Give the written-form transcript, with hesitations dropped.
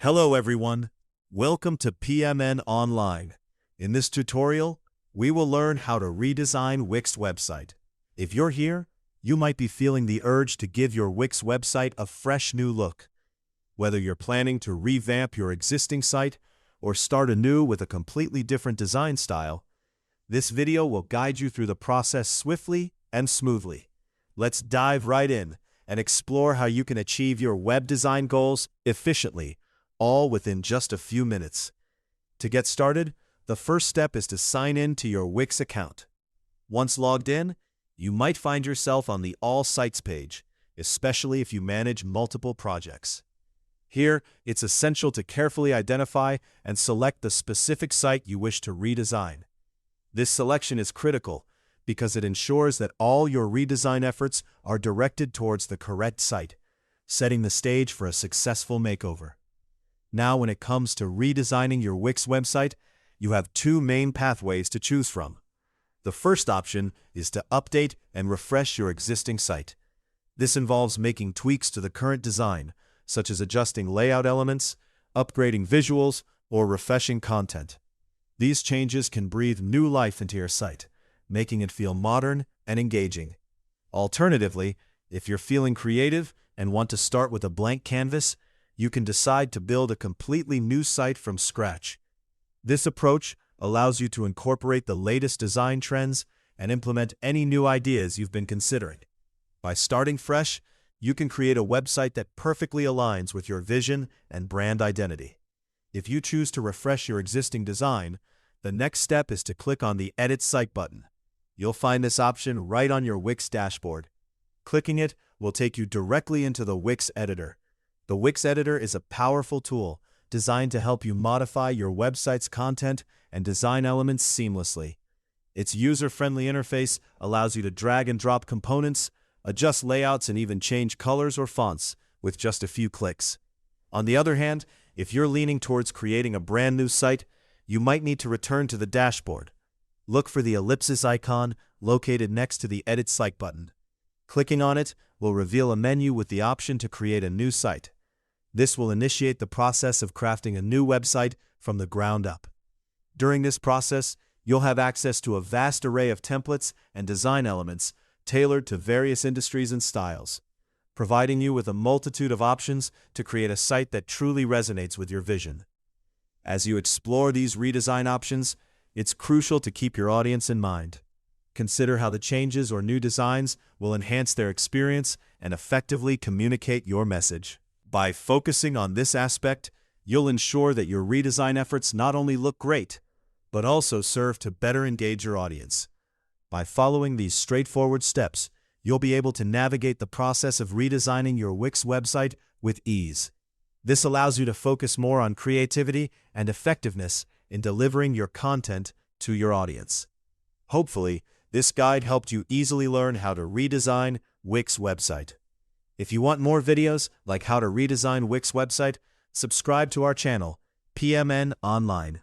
Hello everyone, welcome to PMN Online. In this tutorial, we will learn how to redesign Wix website. If you're here, you might be feeling the urge to give your Wix website a fresh new look. Whether you're planning to revamp your existing site or start anew with a completely different design style, this video will guide you through the process swiftly and smoothly. Let's dive right in and explore how you can achieve your web design goals efficiently, all within just a few minutes. To get started, the first step is to sign in to your Wix account. Once logged in, you might find yourself on the All Sites page, especially if you manage multiple projects. Here, it's essential to carefully identify and select the specific site you wish to redesign. This selection is critical because it ensures that all your redesign efforts are directed towards the correct site, setting the stage for a successful makeover. Now, when it comes to redesigning your Wix website, you have two main pathways to choose from. The first option is to update and refresh your existing site. This involves making tweaks to the current design, such as adjusting layout elements, upgrading visuals, or refreshing content. These changes can breathe new life into your site, making it feel modern and engaging. Alternatively, if you're feeling creative and want to start with a blank canvas, you can decide to build a completely new site from scratch. This approach allows you to incorporate the latest design trends and implement any new ideas you've been considering. By starting fresh, you can create a website that perfectly aligns with your vision and brand identity. If you choose to refresh your existing design, the next step is to click on the Edit Site button. You'll find this option right on your Wix dashboard. Clicking it will take you directly into the Wix editor. The Wix editor is a powerful tool designed to help you modify your website's content and design elements seamlessly. Its user-friendly interface allows you to drag and drop components, adjust layouts, and even change colors or fonts with just a few clicks. On the other hand, if you're leaning towards creating a brand new site, you might need to return to the dashboard. Look for the ellipsis icon located next to the Edit Site button. Clicking on it will reveal a menu with the option to create a new site. This will initiate the process of crafting a new website from the ground up. During this process, you'll have access to a vast array of templates and design elements tailored to various industries and styles, providing you with a multitude of options to create a site that truly resonates with your vision. As you explore these redesign options, it's crucial to keep your audience in mind. Consider how the changes or new designs will enhance their experience and effectively communicate your message. By focusing on this aspect, you'll ensure that your redesign efforts not only look great, but also serve to better engage your audience. By following these straightforward steps, you'll be able to navigate the process of redesigning your Wix website with ease. This allows you to focus more on creativity and effectiveness in delivering your content to your audience. Hopefully, this guide helped you easily learn how to redesign Wix website. If you want more videos like how to redesign Wix website, subscribe to our channel, PMN Online.